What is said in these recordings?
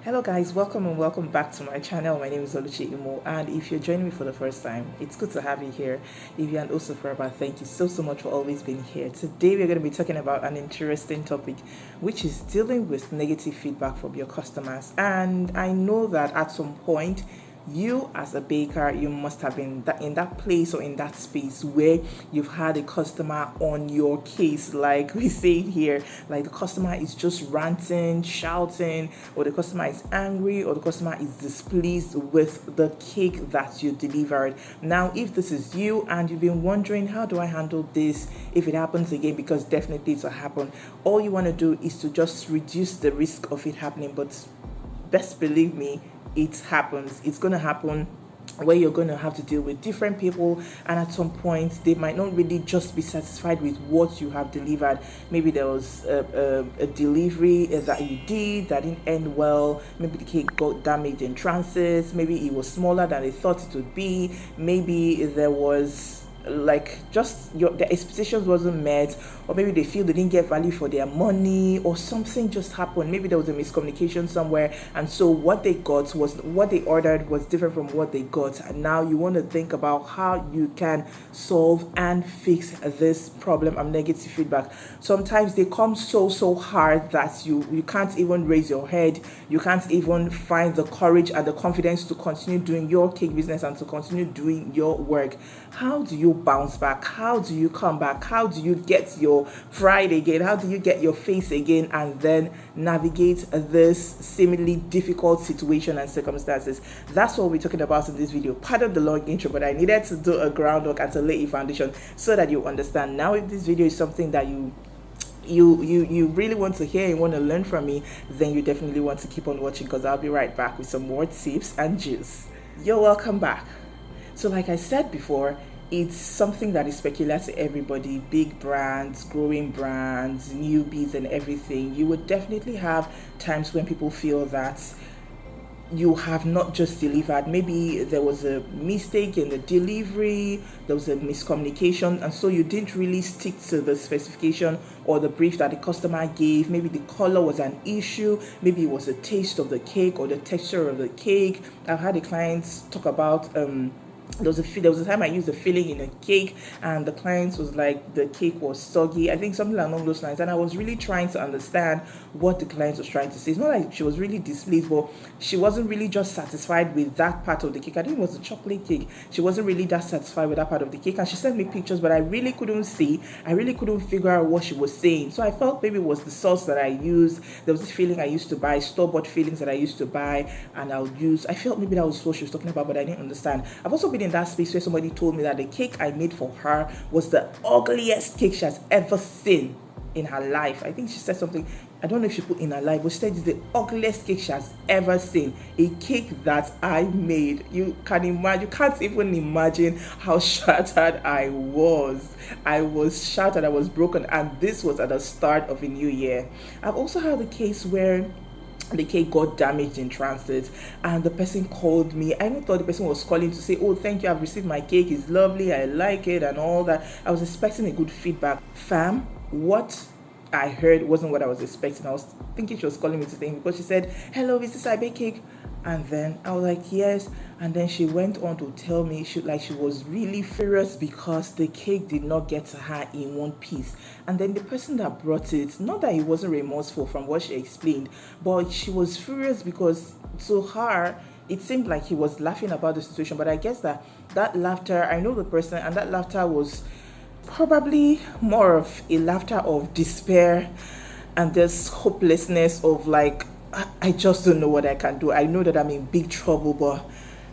Hello guys, welcome and welcome back to my channel. My name is Oluchi Imo, and if you're joining me for the first time, it's good to have you here. If you're an also forever, thank you so much for always being here. Today we're going to be talking about an interesting topic, which is dealing with negative feedback from your customers. And I know that at some point you as a baker, you must have been in that place or in that space where you've had a customer on your case, like we say it here, like the customer is just ranting, shouting, or the customer is angry, or the customer is displeased with the cake that you delivered. Now, if this is you and you've been wondering, how do I handle this if it happens again? Because definitely it will happen. All you want to do is to just reduce the risk of it happening, but best believe me, it happens. It's going to happen where you're going to have to deal with different people, and at some point they might not really just be satisfied with what you have delivered. Maybe there was a delivery that you did that didn't end well. Maybe the cake got damaged in transit. Maybe it was smaller than they thought it would be. Maybe there was like just their expectations wasn't met, or maybe they feel they didn't get value for their money, or something just happened. Maybe there was a miscommunication somewhere, and so what they ordered was different from what they got. And now you want to think about how you can solve and fix this problem of negative feedback. Sometimes they come so hard that you can't even raise your head. You can't even find the courage and the confidence to continue doing your cake business and to continue doing your work. How do you bounce back? How do you come back? How do you get your pride again? How do you get your face again and then navigate this seemingly difficult situation and circumstances? That's what we're talking about in this video. Pardon the long intro, but I needed to do a groundwork and to lay a foundation so that you understand. Now, if this video is something that you really want to hear and want to learn from me, then you definitely want to keep on watching, because I'll be right back with some more tips and juice. You're welcome back. So like I said before, it's something that is peculiar to everybody. Big brands, growing brands, newbies and everything. You would definitely have times when people feel that you have not just delivered. Maybe there was a mistake in the delivery, there was a miscommunication, and so you didn't really stick to the specification or the brief that the customer gave. Maybe the color was an issue, maybe it was the taste of the cake or the texture of the cake. I've had the clients talk about there was a time I used the filling in a cake, and the client was like, the cake was soggy. I think something along those lines. And I was really trying to understand what the client was trying to say. It's not like she was really displeased, but she wasn't really just satisfied with that part of the cake. I think it was a chocolate cake. She wasn't really that satisfied with that part of the cake. And she sent me pictures, but I really couldn't see. I really couldn't figure out what she was saying. So I felt maybe it was the sauce that I used. There was this filling I used to buy, store-bought fillings that I used to buy, and I felt maybe that was what she was talking about, but I didn't understand. I've also been in that space where somebody told me that the cake I made for her was the ugliest cake she has ever seen in her life. I think she said something, I don't know if she put in her life, but she said it's the ugliest cake she has ever seen. A cake that I made. You can't even imagine how shattered I was. I was shattered, I was broken, and this was at the start of a new year. I've also had a case where the cake got damaged in transit, and the person called me. I even thought the person was calling to say, oh, thank you, I've received my cake, it's lovely, I like it and all that. I was expecting a good feedback. Fam, what I heard wasn't what I was expecting. I was thinking she was calling me to thank me, because she said, hello, is this Ibe cake? And then I was like, yes. And then she went on to tell me she was really furious because the cake did not get to her in one piece. And then the person that brought it, not that he wasn't remorseful from what she explained, but she was furious because to her it seemed like he was laughing about the situation. But I guess that laughter, I know the person, and that laughter was probably more of a laughter of despair and this hopelessness of like, I just don't know what I can do. I know that I'm in big trouble, but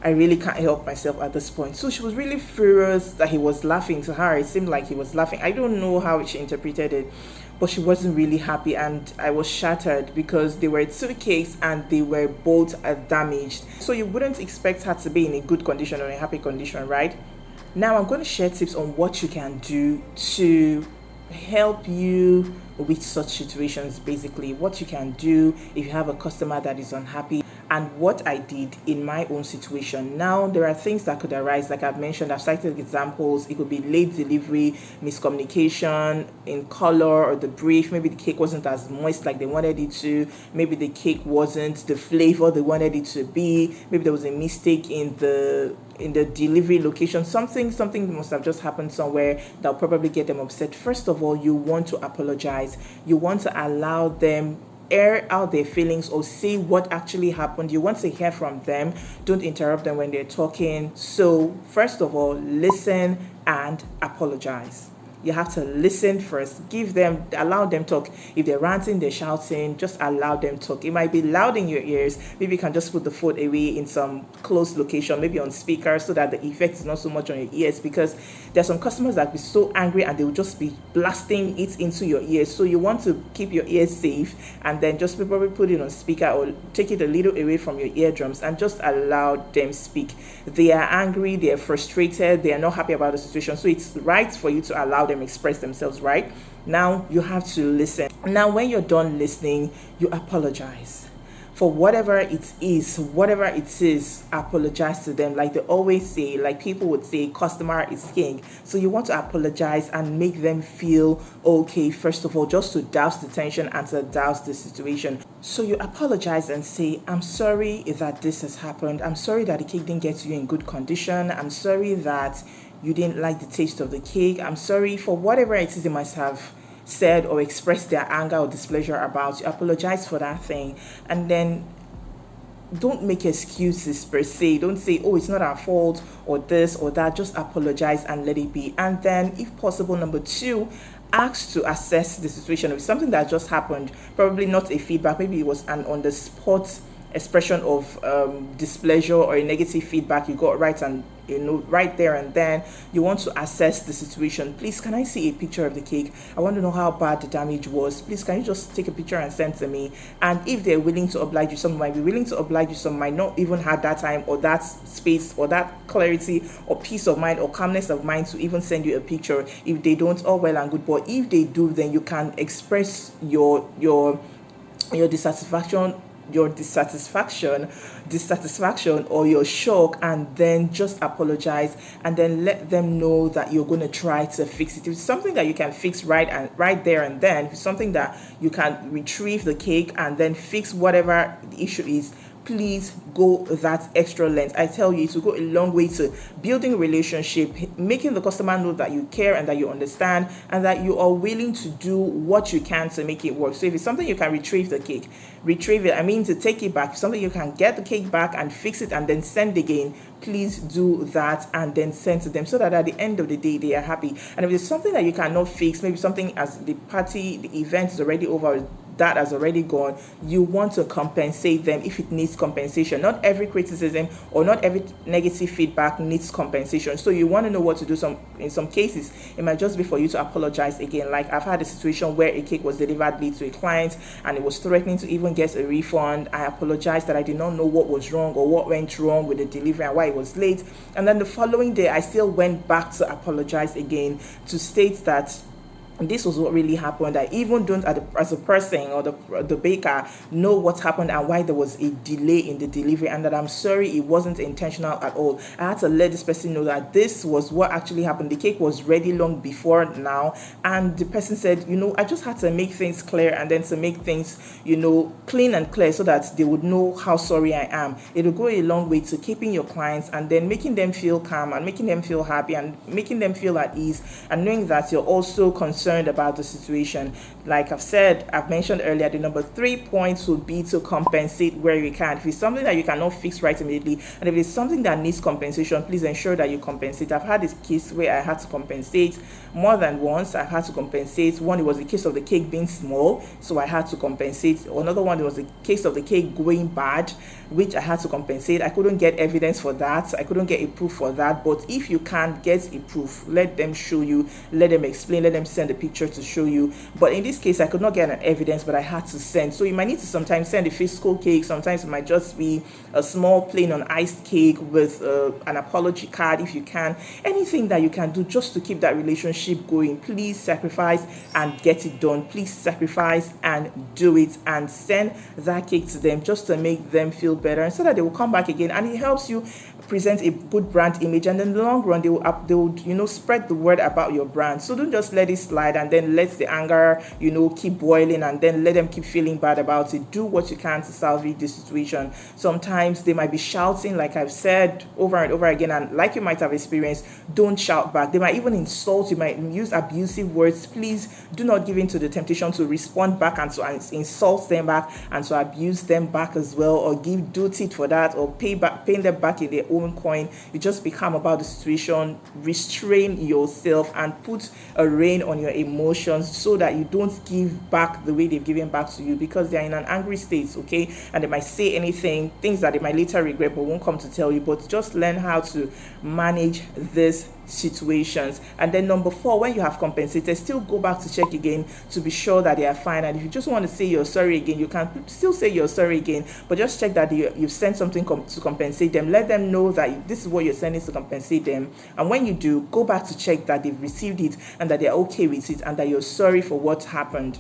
I really can't help myself at this point. So she was really furious that he was laughing. To her, it seemed like he was laughing. I don't know how she interpreted it, but she wasn't really happy, and I was shattered because they were two cakes and they were both damaged. So you wouldn't expect her to be in a good condition or a happy condition, right? Now I'm going to share tips on what you can do to help you with such situations. Basically, what you can do if you have a customer that is unhappy. and what I did in my own situation. Now, there are things that could arise, like I've mentioned, I've cited examples. It could be late delivery, miscommunication in color or the brief. Maybe the cake wasn't as moist like they wanted it to. Maybe the cake wasn't the flavor they wanted it to be. Maybe there was a mistake in the delivery location. Something must have just happened somewhere that'll probably get them upset. First of all, you want to apologize. You want to allow them air out their feelings or say what actually happened. You want to hear from them. Don't interrupt them when they're talking. So first of all, listen and apologize. You have to listen first. Allow them talk. If they're ranting, they're shouting, just allow them talk. It might be loud in your ears. Maybe you can just put the phone away in some closed location, maybe on speaker, so that the effect is not so much on your ears, because there are some customers that be so angry and they will just be blasting it into your ears. So you want to keep your ears safe, and then just probably put it on speaker or take it a little away from your eardrums and just allow them speak. They are angry, they are frustrated, they are not happy about the situation. So it's right for you to allow them express themselves. Right now, you have to listen. Now, when you're done listening, you apologize for whatever it is. Apologize to them. Like they always say, like people would say, customer is king. So you want to apologize and make them feel okay, first of all, just to douse the tension and to douse the situation. So you apologize and say, I'm sorry that this has happened. I'm sorry that the cake didn't get to you in good condition. I'm sorry that you didn't like the taste of the cake. I'm sorry for whatever it is they must have said or expressed their anger or displeasure about. You apologize for that thing, and then don't make excuses per se. Don't say, oh, it's not our fault or this or that. Just apologize and let it be. And then, if possible, number 2, ask to assess the situation. If it's something that just happened, probably not a feedback, maybe it was an on the spot expression of displeasure or a negative feedback you got right there and then, you want to assess the situation. Please, can I see a picture of the cake? I want to know how bad the damage was. Please, can you just take a picture and send to me? And if they're willing to oblige you, some might be willing to oblige you, some might not even have that time or that space or that clarity or peace of mind or calmness of mind to even send you a picture. If they don't, all well and good, but if they do, then you can express your dissatisfaction or your shock, and then just apologize and then let them know that you're going to try to fix it. If it's something that you can fix right there and then, if it's something that you can retrieve the cake and then fix whatever the issue is, please go that extra length. I tell you, it will go a long way to building a relationship, making the customer know that you care and that you understand and that you are willing to do what you can to make it work. So if it's something you can retrieve the cake, retrieve it. I mean, to take it back. If something you can get the cake back and fix it and then send again, please do that and then send to them, so that at the end of the day they are happy. And if it's something that you cannot fix, maybe something as the event is already over, that has already gone, you want to compensate them if it needs compensation. Not every criticism or not every negative feedback needs compensation. So you want to know what to do. In some cases, it might just be for you to apologize again. Like I've had a situation where a cake was delivered late to a client and it was threatening to even get a refund. I apologized that I did not know what was wrong or what went wrong with the delivery and why it was late. And then the following day, I still went back to apologize again to state that this was what really happened. I even don't, as a person or the baker, know what happened and why there was a delay in the delivery, and that I'm sorry, it wasn't intentional at all. I had to let this person know that this was what actually happened. The cake was ready long before now, and the person said, I just had to make things clear and then to make things, clean and clear so that they would know how sorry I am. It will go a long way to keeping your clients and then making them feel calm and making them feel happy and making them feel at ease, and knowing that you're also concerned about the situation. Like I've mentioned earlier, the number 3 points would be to compensate where you can. If it's something that you cannot fix right immediately, and if it's something that needs compensation, please ensure that you compensate. I've had this case where I had to compensate more than once. I had to compensate. One, it was the case of the cake being small, so I had to compensate. Another one, it was the case of the cake going bad, which I had to compensate. I couldn't get evidence for that. I couldn't get a proof for that. But if you can get a proof, let them show you, let them explain, let them send the picture to show you. But in this case, I could not get an evidence, but I had to send. So you might need to sometimes send a physical cake. Sometimes it might just be a small plain on iced cake with an apology card if you can. Anything that you can do just to keep that relationship going. Please sacrifice and get it done. Please sacrifice and do it, and send that cake to them just to make them feel better, and so that they will come back again, and it helps you present a good brand image, and in the long run they will spread the word about your brand. So don't just let it slide and then let the anger keep boiling, and then let them keep feeling bad about it. Do what you can to salvage the situation. Sometimes they might be shouting, like I've said over and over again, and like you might have experienced. Don't shout back. They might even insult you, might use abusive words. Please do not give in to the temptation to respond back and to insult them back and to abuse them back as well, or do tit for that, or pay them back in their own coin. You just become about the situation. Restrain yourself and put a rein on your emotions, so that you don't give back the way they've given back to you, because they're in an angry state, okay? And they might say things that they might later regret but won't come to tell you. But just learn how to manage these situations. And then number 4, when you have compensated, still go back to check again to be sure that they are fine. And if you just want to say you're sorry again, you can still say you're sorry again, but just check that you've sent something to compensate them. Let them know that this is what you're sending to compensate them. And when you do, go back to check that they've received it and that they're okay with it, and that you're sorry for what happened.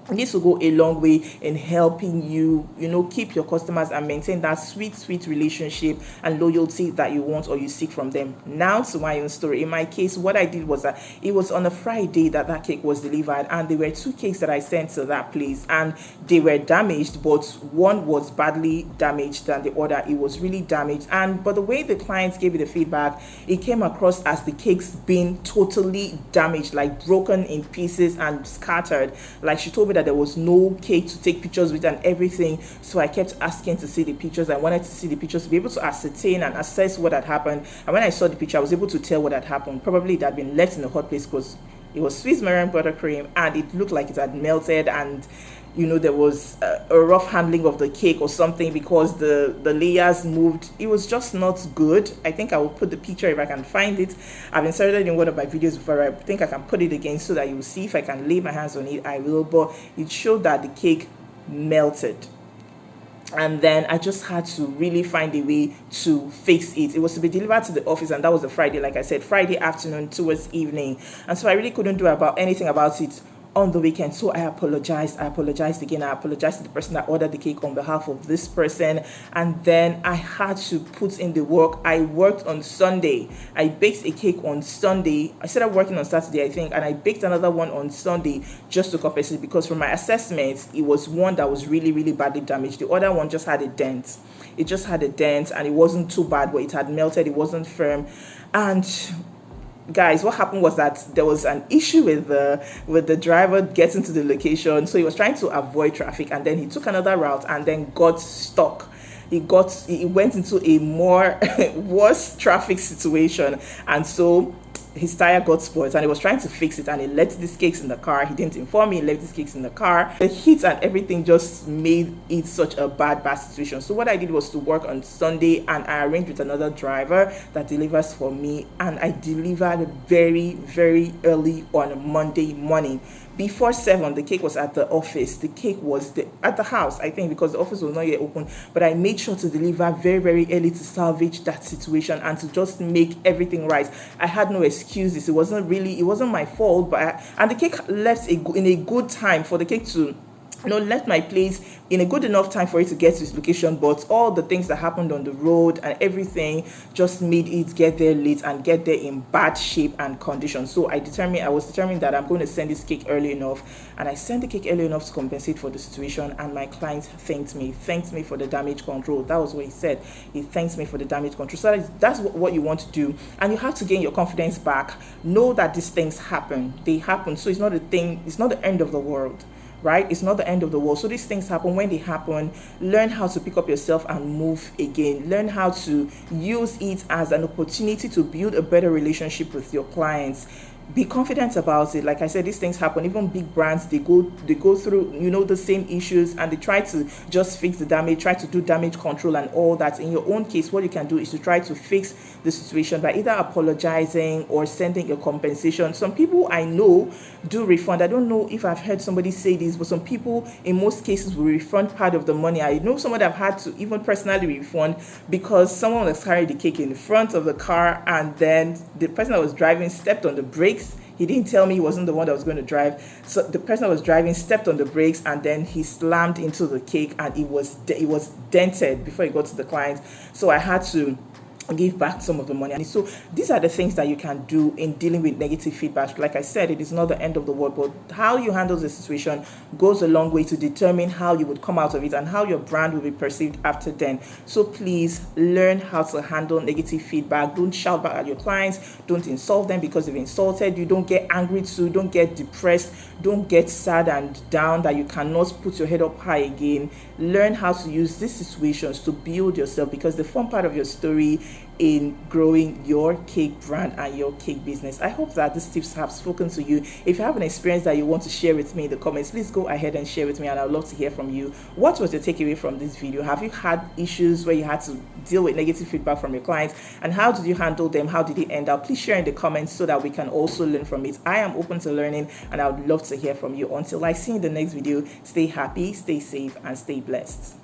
And this will go a long way in helping you, keep your customers and maintain that sweet relationship and loyalty that you want or you seek from them. Now to my own story. In my case, what I did was that it was on a Friday that cake was delivered, and there were 2 cakes that I sent to that place, and they were damaged, but one was badly damaged than the other. It was really damaged, but the way the clients gave me the feedback, it came across as the cakes being totally damaged, like broken in pieces and scattered. Like, she told me that there was no cake to take pictures with and everything. So I kept asking to see the pictures. I wanted to see the pictures to be able to ascertain and assess what had happened. And when I saw the picture, I was able to tell what had happened. Probably it had been left in a hot place, because it was Swiss meringue buttercream, and it looked like it had melted, and there was a rough handling of the cake or something, because the layers moved. It was just not good. I think I will put the picture if I can find it. I've inserted it in one of my videos before. I think I can put it again so that you will see. If I can lay my hands on it, I will. But it showed that the cake melted. And then I just had to really find a way to fix it. It was to be delivered to the office, and that was a Friday, like I said, Friday afternoon towards evening. And so I really couldn't do anything about it on the weekend. So I apologized again. I apologized to the person that ordered the cake on behalf of this person, and then I had to put in the work. I worked on Sunday. I baked a cake on Sunday. I started working on Saturday, I think, and I baked another one on Sunday just to compensate, because from my assessment, it was one that was really badly damaged. The other one just had a dent. It just had a dent, and it wasn't too bad, but it had melted. It wasn't firm. And guys, what happened was that there was an issue with the driver getting to the location. So he was trying to avoid traffic, and then he took another route and then got stuck. He went into a more worse traffic situation, and so his tire got spoiled, and he was trying to fix it, and he left these cakes in the car. He didn't inform me. He left these cakes in the car. The heat and everything just made it such a bad situation. So what I did was to work on Sunday, and I arranged with another driver that delivers for me, and I delivered very early on Monday morning. Before 7, the cake was at the office. The cake was at the house, I think, because the office was not yet open. But I made sure to deliver very early to salvage that situation and to just make everything right. I had no excuses. It wasn't my fault. And the cake left in a good time for the cake to left my place in a good enough time for it to get to its location, but all the things that happened on the road and everything just made it get there late and get there in bad shape and condition. So I was determined that I'm going to send this cake early enough, and I sent the cake early enough to compensate for the situation. And my client thanked me for the damage control. That was what he said. He thanks me for the damage control. So that's what you want to do, and you have to gain your confidence back. Know that these things happen. They happen. So it's not the end of the world. Right? It's not the end of the world. So these things happen. When they happen, learn how to pick up yourself and move again. Learn how to use it as an opportunity to build a better relationship with your clients. be confident about it. Like I said, these things happen. Even big brands, they go through, the same issues, and they try to just fix the damage, try to do damage control and all that. In your own case, what you can do is to try to fix the situation by either apologizing or sending a compensation. Some people I know do refund. I don't know if I've heard somebody say this, but some people in most cases will refund part of the money. I know someone that I've had to even personally refund because someone was carrying the cake in the front of the car, and then the person that was driving stepped on the brakes. He didn't tell me he wasn't the one that was going to drive. So the person that was driving stepped on the brakes, and then he slammed into the cake, and it was dented before it got to the client. So I had to give back some of the money. And so these are the things that you can do in dealing with negative feedback. Like I said, it is not the end of the world, but how you handle the situation goes a long way to determine how you would come out of it and how your brand will be perceived after then. So please learn how to handle negative feedback. Don't shout back at your clients. Don't insult them because they've insulted you. Don't get angry too. Don't get depressed. Don't get sad and down that you cannot put your head up high again. Learn how to use these situations to build yourself, because the fun part of your story in growing your cake brand and your cake business. I hope that these tips have spoken to you. If you have an experience that you want to share with me in the comments, please go ahead and share with me, and I would love to hear from you. What was your takeaway from this video? Have you had issues where you had to deal with negative feedback from your clients, and how did you handle them? How did it end up? Please share in the comments so that we can also learn from it. I am open to learning, and I would love to hear from you. Until I see you in the next video, stay happy, stay safe, and stay blessed.